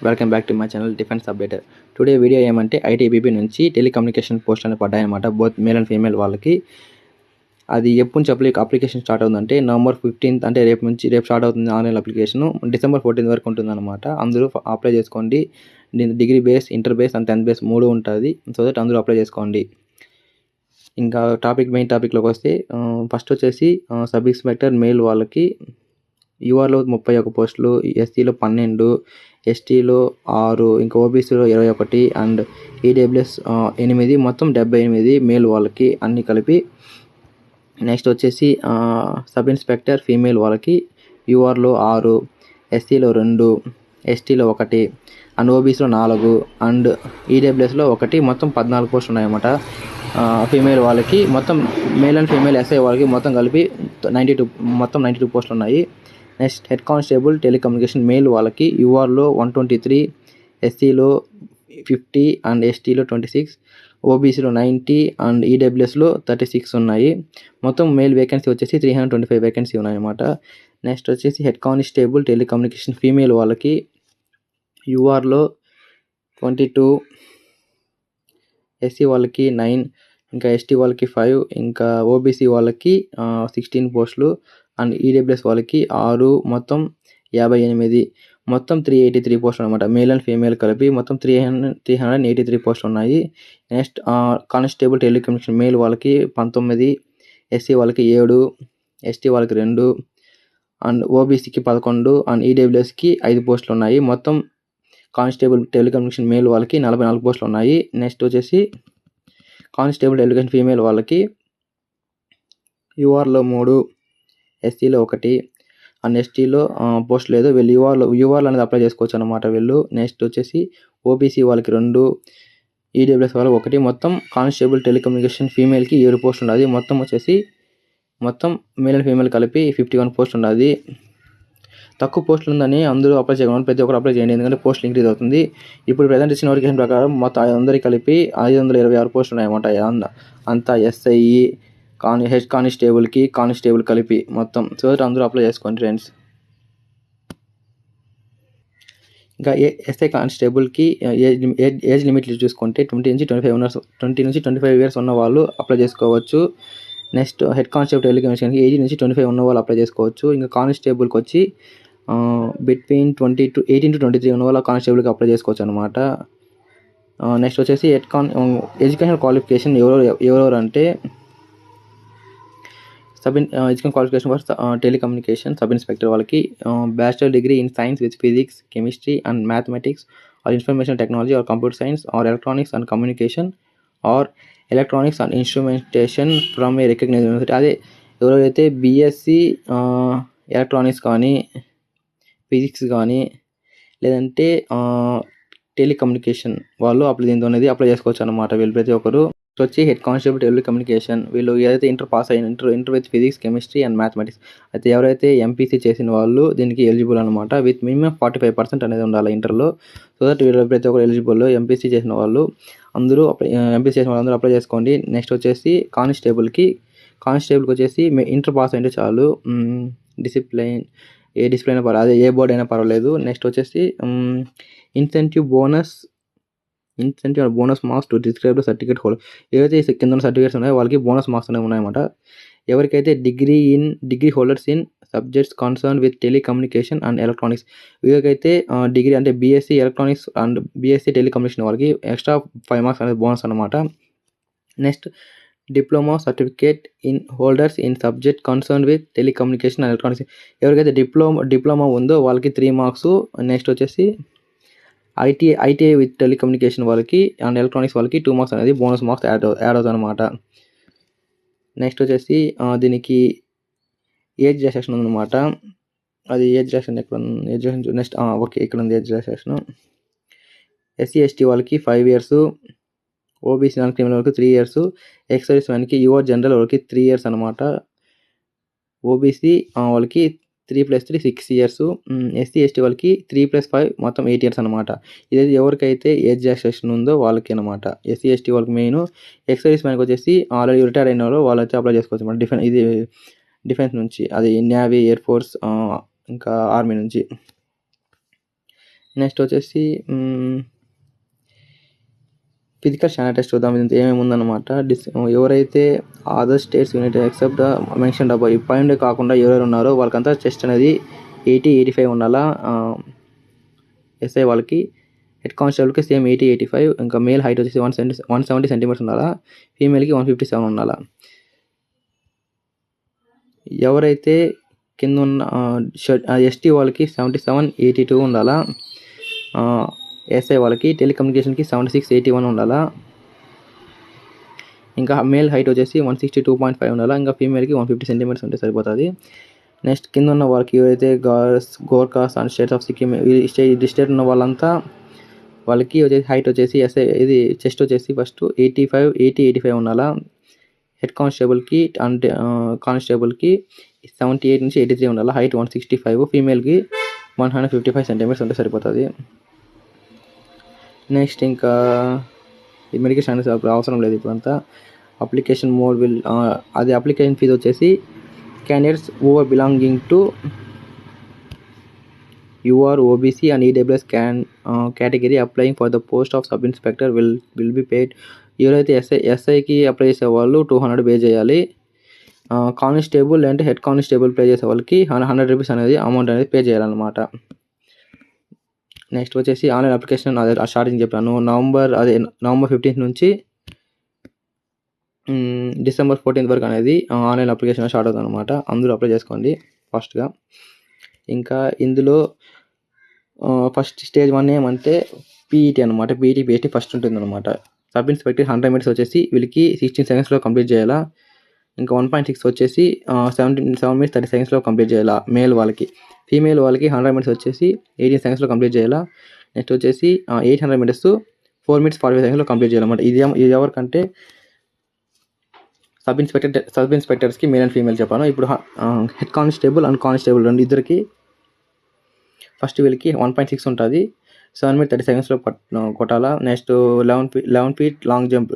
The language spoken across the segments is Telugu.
Welcome back to my channel defence updater. Today video ఏమంటే ఐటీబీపీ నుంచి టెలికమ్యూనికేషన్ పోస్టులు పడ్డాయన్నమాట. బోత్ మేల్ అండ్ ఫీమేల్ వాళ్ళకి. అది ఎప్పుడు నుంచి అప్లికేషన్ స్టార్ట్ అవుతుందంటే November 15th, అంటే రేపు స్టార్ట్ అవుతుంది ఆన్లైన్ అప్లికేషన్. December 14th వరకు ఉంటుందన్నమాట. అందరూ అప్లై చేసుకోండి. Degree base, inter base and 10th base 3 ఉంటుంది. సో దట్ అందరూ అప్లై చేసుకోండి. ఇంకా మెయిన్ టాపిక్లోకి వస్తే ఫస్ట్ వచ్చేసి సబ్ ఇన్స్పెక్టర్ మేల్ వాళ్ళకి యూఆర్లో 31 పోస్టులు, ఎస్సీలో 12, ఎస్టీలో 6, ఇంకా ఓబీసీలో 21 అండ్ ఈడబ్ల్యూఎస్ 8, మొత్తం 78 మేల్ వాళ్ళకి అన్నీ కలిపి. నెక్స్ట్ వచ్చేసి సబ్ ఇన్స్పెక్టర్ ఫీమేల్ వాళ్ళకి యూఆర్లో 6, ఎస్సీలో 2, ఎస్టీలో 1 అండ్ ఓబీసీలో 4 అండ్ ఈడబ్ల్యూఎస్లో 1, మొత్తం 14 పోస్టులు ఉన్నాయన్నమాట. ఫీమేల్ వాళ్ళకి మొత్తం మేల్ అండ్ ఫీమేల్ ఎస్ఐ వాళ్ళకి మొత్తం కలిపి 92 పోస్టులు ఉన్నాయి. Next head constable telecommunication male వాళ్ళకి యూఆర్లో 123, ఎస్సీలో 50 అండ్ ఎస్టీలో 26, ఓబీసీలో 90 అండ్ ఈడబ్ల్యూఎస్లో 36 ఉన్నాయి. మొత్తం మేల్ వేకెన్సీ వచ్చేసి 325 వేకెన్సీ ఉన్నాయన్నమాట. నెక్స్ట్ వచ్చేసి హెడ్ కానిస్టేబుల్ టెలికమ్యూనికేషన్ ఫీమేల్ వాళ్ళకి యూఆర్లో 22, ఎస్సీ వాళ్ళకి 9, ఇంకా ఎస్టీ వాళ్ళకి 5, ఇంకా ఓబీసీ వాళ్ళకి 16 పోస్టులు అండ్ ఈడబ్ల్యూఎస్ వాళ్ళకి 6, మొత్తం 58, మొత్తం 383 పోస్టులు అనమాట. మేల్ అండ్ ఫీమేల్ కలిపి మొత్తం 383 పోస్టులు ఉన్నాయి. నెక్స్ట్ కానిస్టేబుల్ టెలికమ్యూనికేషన్ మేల్ వాళ్ళకి 19, ఎస్సీ వాళ్ళకి 7, ఎస్టీ వాళ్ళకి 2 అండ్ ఓబీసీకి 11 అండ్ ఈడబ్ల్యూఎస్కి 5 పోస్టులు ఉన్నాయి. మొత్తం కానిస్టేబుల్ టెలికమ్యూనికేషన్ మేల్ వాళ్ళకి 44 పోస్టులు ఉన్నాయి. నెక్స్ట్ వచ్చేసి కానిస్టేబుల్ టెలికమ్యూనికేషన్ ఫీమేల్ వాళ్ళకి యూఆర్లో 3, ఎస్సీలో 1 అండ్ ఎస్టీలో పోస్ట్ లేదు. వీళ్ళు యూఆర్లో అనేది అప్లై చేసుకోవచ్చు అనమాట వీళ్ళు. నెక్స్ట్ వచ్చేసి ఓబీసీ వాళ్ళకి 2, ఈడబ్ల్యూఎస్ వాళ్ళకి 1, మొత్తం కానిస్టేబుల్ టెలికమ్యూనికేషన్ ఫీమేల్కి 7 పోస్టులు ఉన్నది. మొత్తం మేల్ అండ్ ఫీమేల్ కలిపి 51 పోస్టులు ఉన్నది. తక్కువ పోస్టులు ఉందని అందరూ అప్లై చేయకుండా ప్రతి ఒక్కరు అప్లై చేయండి, ఎందుకంటే పోస్టులు ఇంక్రీజ్ అవుతుంది. ఇప్పుడు ప్రజెంట్ ఇచ్చిన నోటిఫికేషన్ ప్రకారం మొత్తం అందరికీ కలిపి 526 పోస్టులు ఉన్నాయన్నమాట. అంతా ఎస్ఐ, హెడ్ కానిస్టేబుల్ కలిపి మొత్తం. సో దట్ అందరూ అప్లై చేసుకోండి ఫ్రెండ్స్. ఇంకా ఎస్ఐ కానిస్టేబుల్కి ఏజ్ లిమిట్లు చూసుకుంటే 20 నుంచి 25 ఇయర్స్ ఉన్న వాళ్ళు అప్లై చేసుకోవచ్చు. నెక్స్ట్ హెడ్ కానిస్టేబుల్ టెలికమ్యూనికేషన్కి 18 నుంచి 25 ఉన్న వాళ్ళు అప్లై చేసుకోవచ్చు. ఇంకా కానిస్టేబుల్కి వచ్చి బిట్వీన్ 18 to 23 ఉన్న వాళ్ళు కానిస్టేబుల్కి అప్లై చేసుకోవచ్చు అనమాట. నెక్స్ట్ వచ్చేసి ఎడ్యుకేషనల్ క్వాలిఫికేషన్ ఎవరెవరు అంటే education qualification for telecommunication sub inspector వాళ్ళకి bachelor degree in science with physics, chemistry and mathematics or information technology or computer science or electronics and communication or electronics and instrumentation from a recognized university. అదే ఎవరైతే బీఎస్సీ ఎలక్ట్రానిక్స్ కానీ, ఫిజిక్స్ కానీ, లేదంటే టెలికమ్యూనికేషన్ వాళ్ళు అప్లై చేసుకోవచ్చు అనమాట వీళ్ళు ప్రతి ఒక్కరు. వచ్చి హెడ్ కానిస్టేబుల్ టెలికమ్యూనికేషన్ వీళ్ళు ఏదైతే ఇంటర్ పాస్ అయిన inter with physics, chemistry and mathematics అయితే ఎవరైతే ఎంపీసీ చేసిన వాళ్ళు దీనికి ఎలిజిబుల్ అనమాట. విత్ మినిమం 45% అనేది ఉండాలి ఇంటర్లో. సో దట్ వీళ్ళు ప్రతి ఒక్కరు ఎలిజిబుల్. ఎంపీసీ చేసిన వాళ్ళు అందరూ అప్లై చేసుకోండి. నెక్స్ట్ వచ్చేసి కానిస్టేబుల్కి వచ్చేసి ఇంటర్ పాస్ అయితే చాలు. ఏ డిసిప్లైన్ పర్వాలేదు, అదే ఏ బోర్డు అయినా పర్వాలేదు. నెక్స్ట్ వచ్చేసి incentive bonus marks to describe the certificate holder. ఏవైతే కింద ఉన్న సర్టిఫికేట్స్ ఉన్నాయో వాళ్ళకి బోనస్ మార్క్స్ అనేవి ఉన్నాయన్నమాట. ఎవరికైతే degree holders in subjects concern with telecommunication and electronics, వీళ్ళకైతే డిగ్రీ అంటే BSc electronics and BSc telecommunication వాళ్ళకి ఎక్స్ట్రా 5 మార్క్స్ అనేది బోనస్ అనమాట. Next diploma certificate in holders in subject concern with telecommunication and electronics, ఎవరికైతే డిప్లొమా ఉందో వాళ్ళకి 3 మార్క్స్. నెక్స్ట్ వచ్చేసి ఐటీఐ విత్ టెలికమ్యూనికేషన్ వాళ్ళకి అండ్ ఎలక్ట్రానిక్స్ వాళ్ళకి 2 మార్క్స్ అనేది బోనస్ మార్క్స్ యాడ్ అవుతుంది అనమాట. నెక్స్ట్ వచ్చేసి దీనికి ఏజ్ రిలాక్సేషన్ ఉందన్నమాట. అది ఏజ్ రిలాక్సేషన్ ఎక్కడ ఉంది? నెక్స్ట్ ఓకే, ఇక్కడ ఉంది ఏజ్ రిలాక్సేషన్. ఎస్సీ ఎస్టీ వాళ్ళకి 5 years, ఓబీసీ నాన్ క్రిమినల్ వాళ్ళకి 3 years, ఎక్స్ సర్వీస్ మ్యాన్కి యువర్ జనరల్ వాళ్ళకి 3 years అనమాట. ఓబీసీ వాళ్ళకి 3+3 6 years, ఎస్సీ ఎస్టీ వాళ్ళకి 3+5 మొత్తం 8 years అనమాట. ఇది ఎవరికైతే ఏజ్ రిలాక్సేషన్ ఉందో వాళ్ళకి అనమాట. ఎస్సీ ఎస్టీ వాళ్ళకి మెయిన్. ఎక్స్ సర్వీస్ మ్యాన్కి వచ్చేసి ఆల్రెడీ రిటైర్ అయిన వాళ్ళు వాళ్ళైతే అప్లై చేసుకోవచ్చు అనమాట. డిఫెన్స్ నుంచి, అది నేవీ, ఎయిర్ ఫోర్స్, ఇంకా ఆర్మీ నుంచి. నెక్స్ట్ వచ్చేసి ఫిజికల్ స్టాండర్డ్ టెస్ట్ చూద్దాం. ఇది ఏమేమి ఉందన్నమాట. ఎవరైతే other states unit except the mention above ఈ పైన కాకుండా ఎవరెవరు ఉన్నారో వాళ్ళకంతా చెస్ట్ అనేది 80-85 ఉండాలా. ఎస్ఐ వాళ్ళకి, హెడ్ కానిస్టేబుల్కి సేమ్ 80-85. ఇంకా మేల్ హైట్ వచ్చేసి 170 సెంటీమీటర్స్ ఉండాలా. ఫీమేల్కి 157 ఉండాలా. ఎవరైతే కింద ఉన్న ఎస్టీ వాళ్ళకి 77-82 ఉండాలా. ఎస్ఐ వాళ్ళకి టెలికమ్యూనికేషన్కి 76-81 ఉండాలా. ఇంకా మేల్ హైట్ వచ్చేసి 162.5 ఉండాలా. ఇంకా ఫీమేల్కి 150 సెంటీమీటర్స్ ఉంటే సరిపోతుంది. నెక్స్ట్ కింద ఉన్న వాళ్ళకి ఎవరైతే గోర్ఖాస్ అండ్ స్టేట్స్ ఆఫ్ సిక్కిం ఈ స్టేట్ ఉన్న వాళ్ళంతా వాళ్ళకి వచ్చేసి హైట్ వచ్చేసి ఎస్ఐ ఇది చెస్ట్ వచ్చేసి ఫస్ట్ 80-85 ఉండాలా. హెడ్ కానిస్టేబుల్కి అండ్ కానిస్టేబుల్కి 78-83 ఉండాలి. హైట్ 165. ఫీమేల్కి 155 సెంటీమీటర్స్ ఉంటే సరిపోతుంది. నెక్స్ట్ ఇంకా ఈ మెడికల్ స్టాండర్డ్స్ అవసరం లేదు ఇప్పుడంతా. అప్లికేషన్ మోడ్ అది అప్లికేషన్ ఫీజు వచ్చేసి candidates who are belonging to UR OBC and EWS category applying for the post of sub inspector will be paid. ఎవరైతే ఎస్ఐకి అప్లై చేసే వాళ్ళు 200 పే చేయాలి. కానిస్టేబుల్ అంటే హెడ్ కానిస్టేబుల్ పే చేసే వాళ్ళకి 100 రూపీస్ అనేది అమౌంట్ అనేది పే చేయాలన్నమాట. నెక్స్ట్ వచ్చేసి ఆన్లైన్ అప్లికేషన్ అదే స్టార్టింగ్ చెప్పాను. నవంబర్ 15 నుంచి డిసెంబర్ 14 వరకు అనేది ఆన్లైన్ అప్లికేషన్ స్టార్ట్ అవుతుంది అనమాట. అందరూ అప్లై చేసుకోండి ఫాస్ట్గా. ఇంకా ఇందులో ఫస్ట్ స్టేజ్ 1 ఏమంటే పీఈటీ అనమాట. పీఈటీ పిహెచ్టీ ఫస్ట్ ఉంటుంది అనమాట. సబ్ ఇన్స్పెక్టర్ 100 మినిట్స్ వచ్చేసి వీళ్ళకి 16 సెకండ్స్లో కంప్లీట్ చేయాలా. ఇంకా 1.6 వచ్చేసి 7 మినిట్స్ 30 సెకండ్స్లో కంప్లీట్ చేయాలా మేల్ వాళ్ళకి. ఫీమేల్ వాళ్ళకి 100 మినిట్స్ వచ్చేసి 18 సెకండ్స్లో కంప్లీట్ చేయాలా. నెక్స్ట్ వచ్చేసి 800 మినిట్స్ 4 మినిట్స్ 45 సెకండ్స్లో కంప్లీట్ చేయాలన్నమాట. ఇది ఎవరికంటే సబ్ ఇన్స్పెక్టర్స్కి మేల్ అండ్ ఫీమేల్ చెప్పాను. ఇప్పుడు హెడ్ కానిస్టేబుల్ అండ్ కానిస్టేబుల్ ఇద్దరికి ఫస్ట్ వీళ్ళకి 1.6 ఉంటుంది. 7 మినిట్స్ 30 సెకండ్స్లో కొట్టాలా. నెక్స్ట్ 11 ఫీట్ లాంగ్ జంప్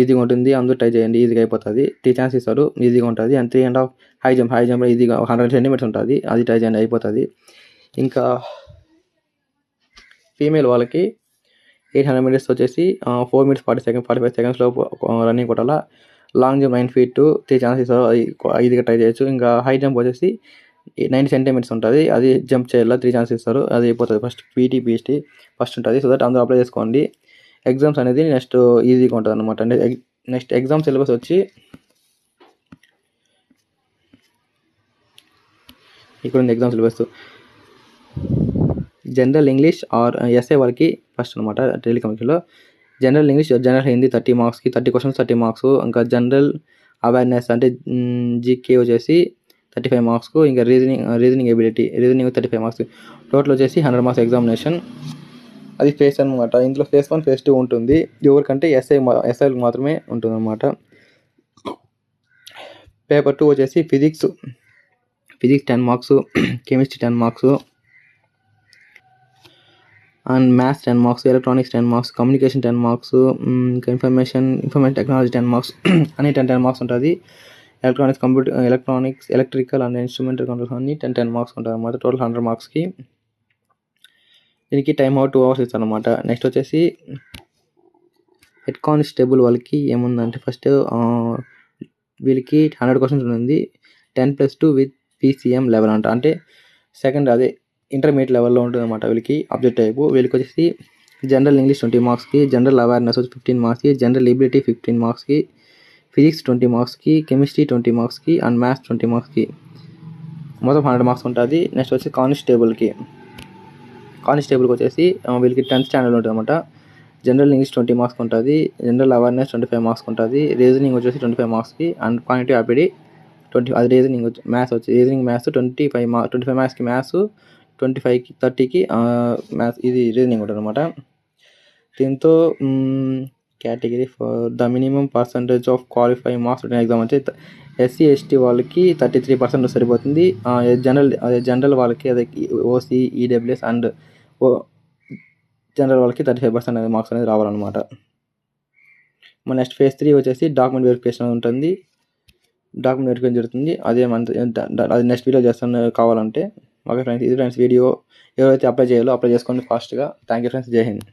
ఈజీగా ఉంటుంది. అందరూ ట్రై చేయండి, ఈజీగా అయిపోతుంది. 3 ఛాన్స్ ఇస్తారు, ఈజీగా ఉంటుంది. అండ్ 3.5 హై జంప్ ఈజీగా 100 సెంటీమీటర్స్ ఉంటుంది, అది ట్రై చేయండి, అయిపోతుంది. ఇంకా ఫీమేల్ వాళ్ళకి 800 మీటర్స్ వచ్చేసి 4 మినిట్స్ 45 సెకండ్స్లో రన్నింగ్ కొట్టాలా. లాంగ్ జంప్ 9 ఫీట్ 3 ఛాన్స్ ఇస్తారు, ఈజీగా ట్రై చేయొచ్చు. ఇంకా హై జంప్ వచ్చేసి 90 సెంటీమీటర్స్ ఉంటుంది, అది జంప్ చేయాలా. 3 ఛాన్స్ ఇస్తారు, అది అయిపోతుంది. ఫస్ట్ పీటీ పిహెచ్టీ ఫస్ట్ ఉంటుంది. సో దట్ అందరూ అప్లై చేసుకోండి. ఎగ్జామ్స్ అనేది నెక్స్ట్ ఈజీగా ఉంటుంది అనమాట. అంటే నెక్స్ట్ ఎగ్జామ్ సిలబస్ వచ్చి ఇక్కడ ఉంది. Exam syllabus general English R SA వాళ్ళకి ఫస్ట్ అనమాట. టెలికమ్యూనికేషన్లో జనరల్ ఇంగ్లీష్, జనరల్ హిందీ 30 మార్క్స్కి 30 క్వశ్చన్స్ 30 మార్క్స్. ఇంకా జనరల్ అవేర్నెస్ అంటే జీకే వచ్చేసి 35 మార్క్స్కు. ఇంకా రీజనింగ్ ఎబిలిటీ 35 మార్క్స్. టోటల్ వచ్చేసి 100 మార్క్స్ ఎగ్జామినేషన్. అది ఫేస్ అనమాట. ఇందులో ఫేస్ 1 ఫేస్ 2 ఉంటుంది. ఎవరికంటే ఎస్ఐలకు మాత్రమే ఉంటుంది అనమాట. పేపర్ 2 వచ్చేసి physics 10 marks, chemistry 10 marks, and maths 10 marks, electronics 10 marks, communication 10 marks, ఇంకా ఇన్ఫర్మేషన్ టెక్నాలజీ 10 మార్క్స్ అన్ని 10 మార్క్స్ ఉంటుంది. Electronics electrical and instrumental controls అన్ని 10 మార్క్స్ ఉంటుంది అనమాట. టోటల్ 100 మార్క్స్కి. దీనికి టైం 2 అవర్స్ ఇస్తాను అనమాట. నెక్స్ట్ వచ్చేసి హెడ్ కానిస్టేబుల్ వాళ్ళకి ఏముందంటే ఫస్ట్ వీళ్ళకి 100 క్వశ్చన్స్ ఉంటుంది. 10+2 విత్ PCM లెవెల్ అంటే సెకండ్ అదే ఇంటర్మీడియట్ లెవెల్లో ఉంటుంది అనమాట. వీళ్ళకి ఆబ్జెక్ట్ టైపు. వీళ్ళకి వచ్చేసి జనరల్ ఇంగ్లీష్ 20 మార్క్స్కి, జనరల్ అవేర్నెస్ వచ్చి 15 మార్క్స్కి, జనరల్ ఎబిలిటీ 15 మార్క్స్కి, ఫిజిక్స్ 20 మార్క్స్కి, కెమిస్ట్రీ 20 మార్క్స్కి, అండ్ మ్యాథ్స్ 20 మార్క్స్కి, మొత్తం 100 మార్క్స్ ఉంటుంది. నెక్స్ట్ వచ్చి కానిస్టేబుల్కి వచ్చేసి వీళ్ళకి 10th స్టాండర్డ్ ఉంటుంది అనమాట. జనరల్ ఇంగ్లీష్ 20 మార్క్స్ ఉంటుంది, జనరల్ అవేర్నెస్ 25 మార్క్స్ ఉంటుంది, రీజనింగ్ వచ్చేసి 25 మార్క్స్కి, అండ్ క్వాంటిటీ అబిలిటీ 20. అది రీజనింగ్ మ్యాథ్స్ వచ్చి రీజనింగ్ మ్యాథ్స్ 25 మార్క్స్కి మ్యాథ్స్, 25కి 30కి మ్యాథ్స్. ఇది రీజనింగ్ ఉంటుంది అనమాట. దీంతో category for the minimum percentage of qualifying marks exam వచ్చి SC ST వాళ్ళకి 33% సరిపోతుంది. జనరల్ వాళ్ళకి అదే OC EWS అండ్ జనరల్ వాళ్ళకి 35% అనేది మార్క్స్ అనేది రావాలన్నమాట. మన నెక్స్ట్ ఫేజ్ 3 వచ్చేసి డాక్యుమెంట్ వెరిఫికేషన్ ఉంటుంది. డాక్యుమెంట్ వెరిఫికేషన్ జరుగుతుంది. అది నెక్స్ట్ వీడియో చేస్తాను కావాలంటే. ఓకే ఫ్రెండ్స్, ఇది ఫ్రెండ్స్ వీడియో. ఎవరైతే అప్లై చేయాలో అప్లై చేసుకోండి ఫాస్ట్గా. Thank you friends. జై హింద్.